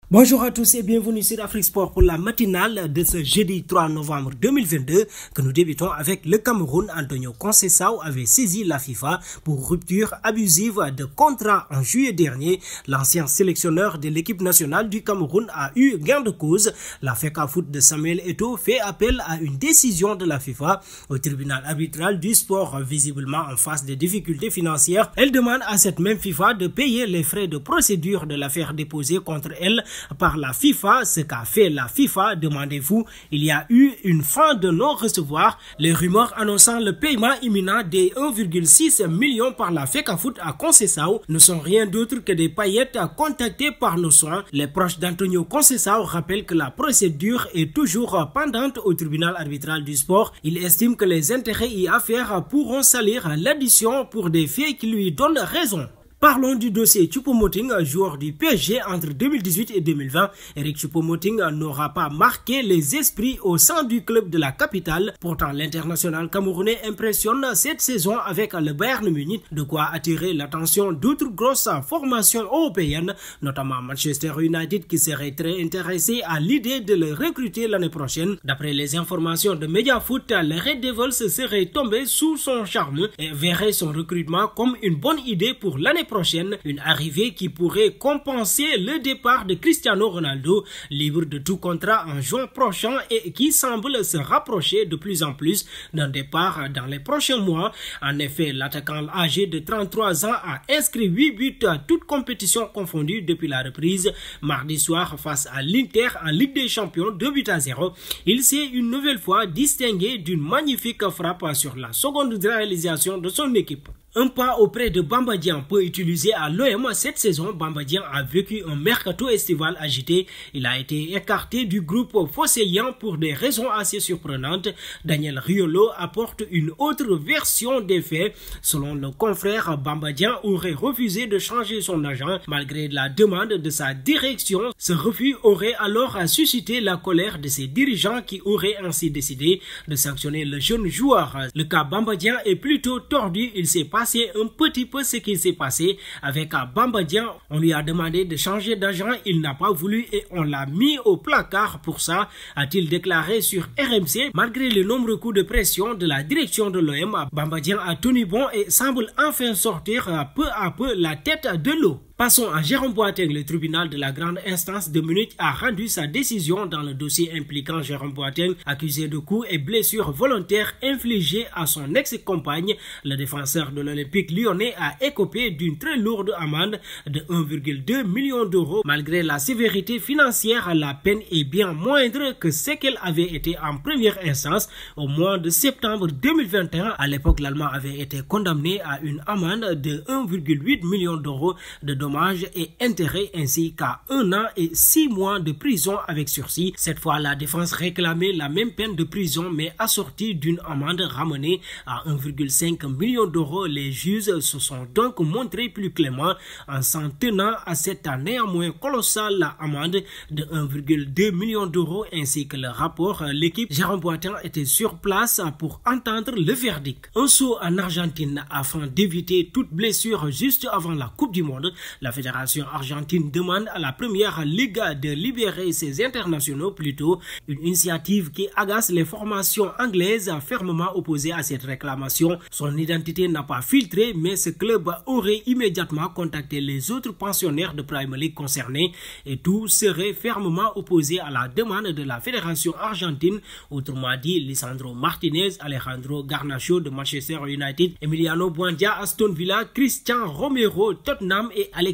Bonjour à tous et bienvenue sur Afrique Sport pour la matinale de ce jeudi 3 novembre 2022 que nous débutons avec le Cameroun. Antonio Conceição avait saisi la FIFA pour rupture abusive de contrat en juillet dernier. L'ancien sélectionneur de l'équipe nationale du Cameroun a eu gain de cause. La FECAFOOT de Samuel Eto'o fait appel à une décision de la FIFA au tribunal arbitral du sport. Visiblement en face des difficultés financières, elle demande à cette même FIFA de payer les frais de procédure de l'affaire déposée contre elle par la FIFA. Ce qu'a fait la FIFA, demandez-vous, il y a eu une fin de non-recevoir. Les rumeurs annonçant le paiement imminent des 1,6 million par la FECAFOOT à Conceição ne sont rien d'autre que des paillettes contactées par nos soins. Les proches d'Antonio Conceição rappellent que la procédure est toujours pendante au tribunal arbitral du sport. Il estime que les intérêts y afférents pourront salir l'addition pour des faits qui lui donnent raison. Parlons du dossier Choupo-Moting, joueur du PSG entre 2018 et 2020. Eric Choupo-Moting n'aura pas marqué les esprits au sein du club de la capitale. Pourtant, l'international camerounais impressionne cette saison avec le Bayern Munich, de quoi attirer l'attention d'autres grosses formations européennes, notamment Manchester United qui serait très intéressé à l'idée de le recruter l'année prochaine. D'après les informations de Mediafoot, les Red Devils seraient tombés sous son charme et verraient son recrutement comme une bonne idée pour l'année prochaine, une arrivée qui pourrait compenser le départ de Cristiano Ronaldo, libre de tout contrat en juin prochain et qui semble se rapprocher de plus en plus d'un départ dans les prochains mois. En effet, l'attaquant âgé de 33 ans a inscrit 8 buts à toutes compétitions confondues depuis la reprise mardi soir face à l'Inter en Ligue des Champions, 2-0. Il s'est une nouvelle fois distingué d'une magnifique frappe sur la seconde réalisation de son équipe. Un pas auprès de Bamba Dieng peut utiliser à l'OM cette saison. Bamba Dieng a vécu un mercato estival agité. Il a été écarté du groupe phocéen pour des raisons assez surprenantes. Daniel Riolo apporte une autre version des faits. Selon le confrère, Bamba Dieng aurait refusé de changer son agent malgré la demande de sa direction. Ce refus aurait alors suscité la colère de ses dirigeants qui auraient ainsi décidé de sanctionner le jeune joueur. Le cas Bamba Dieng est plutôt tordu. Il s'est passé un petit peu ce qui s'est passé avec Bamba Dieng. On lui a demandé de changer d'agent, il n'a pas voulu et on l'a mis au placard pour ça, a-t-il déclaré sur RMC. Malgré les nombreux coups de pression de la direction de l'OM, Bamba Dieng a tenu bon et semble enfin sortir peu à peu la tête de l'eau. Passons à Jérôme Boateng. Le tribunal de la grande instance de Munich a rendu sa décision dans le dossier impliquant Jérôme Boateng, accusé de coups et blessures volontaires infligées à son ex-compagne. Le défenseur de l'Olympique lyonnais a écopé d'une très lourde amende de 1,2 million d'euros. Malgré la sévérité financière, la peine est bien moindre que ce qu'elle avait été en première instance au mois de septembre 2021. À l'époque, l'Allemand avait été condamné à une amende de 1,8 million d'euros de dommages et intérêts ainsi qu'à 1 an et 6 mois de prison avec sursis. Cette fois, la défense réclamait la même peine de prison mais assortie d'une amende ramenée à 1,5 million d'euros. Les juges se sont donc montrés plus cléments en s'en tenant à cette néanmoins colossale amende de 1,2 million d'euros ainsi que le rapport. L'équipe Jérôme Boateng était sur place pour entendre le verdict. Un saut en Argentine afin d'éviter toute blessure juste avant la Coupe du Monde. La fédération argentine demande à la première ligue de libérer ses internationaux plus tôt, une initiative qui agace les formations anglaises fermement opposées à cette réclamation. Son identité n'a pas filtré, mais ce club aurait immédiatement contacté les autres pensionnaires de Premier League concernés et tout serait fermement opposé à la demande de la fédération argentine. Autrement dit, Lisandro Martinez, Alejandro Garnacho de Manchester United, Emiliano Buendia, Aston Villa, Christian Romero, Tottenham et Alexis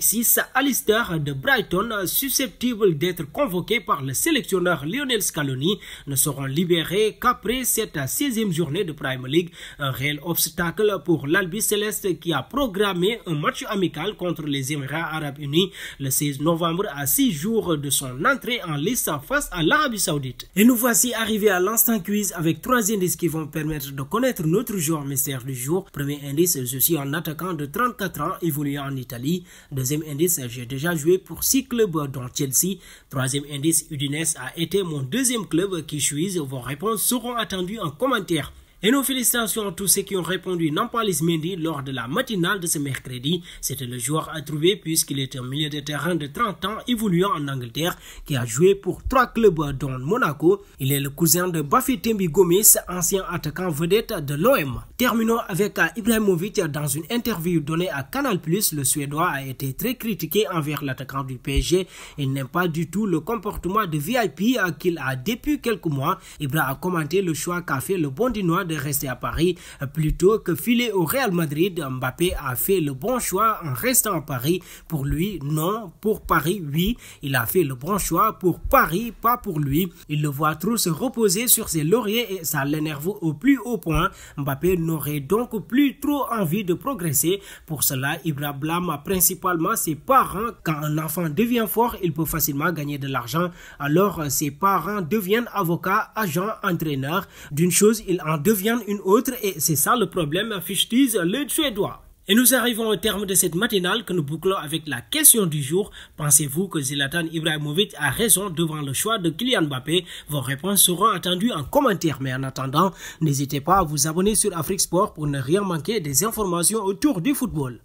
Alistair de Brighton, susceptibles d'être convoqués par le sélectionneur Lionel Scaloni, ne seront libérés qu'après cette 16e journée de Premier League. Un réel obstacle pour l'Albi Céleste qui a programmé un match amical contre les Émirats Arabes Unis le 16 novembre à 6 jours de son entrée en lice face à l'Arabie Saoudite. Et nous voici arrivés à l'instant quiz avec 3 indices qui vont permettre de connaître notre joueur mystère du jour. Premier indice, je suis un attaquant de 34 ans évoluant en Italie. Deuxième indice, j'ai déjà joué pour 6 clubs dont Chelsea. Troisième indice, Udinese a été mon deuxième club qui choisit. Vos réponses seront attendues en commentaire. Et nos félicitations à tous ceux qui ont répondu Nampalys Mendy lors de la matinale de ce mercredi. C'était le joueur à trouver puisqu'il est un milieu de terrain de 30 ans évoluant en Angleterre qui a joué pour 3 clubs dont Monaco. Il est le cousin de Bafétimbi Gomis, ancien attaquant vedette de l'OM. Terminons avec Ibrahimovic. Dans une interview donnée à Canal+, le Suédois a été très critiqué envers l'attaquant du PSG. Il n'aime pas du tout le comportement de VIP qu'il a depuis quelques mois. Ibra a commenté le choix qu'a fait le Bondinois de rester à Paris plutôt que filer au Real Madrid. Mbappé a fait le bon choix en restant à Paris. Pour lui, non. Pour Paris, oui. Il a fait le bon choix pour Paris, pas pour lui. Il le voit trop se reposer sur ses lauriers et ça l'énerve au plus haut point. Mbappé n'aurait donc plus trop envie de progresser. Pour cela, Ibra blâme principalement ses parents. Quand un enfant devient fort, il peut facilement gagner de l'argent. Alors, ses parents deviennent avocats, agents, entraîneurs. D'une chose, ils en deviennent une autre et c'est ça le problème, fustise le Suédois. Et nous arrivons au terme de cette matinale que nous bouclons avec la question du jour. Pensez-vous que Zlatan Ibrahimovic a raison devant le choix de Kylian Mbappé? Vos réponses seront attendues en commentaire. Mais en attendant, n'hésitez pas à vous abonner sur Afrique Sport pour ne rien manquer des informations autour du football.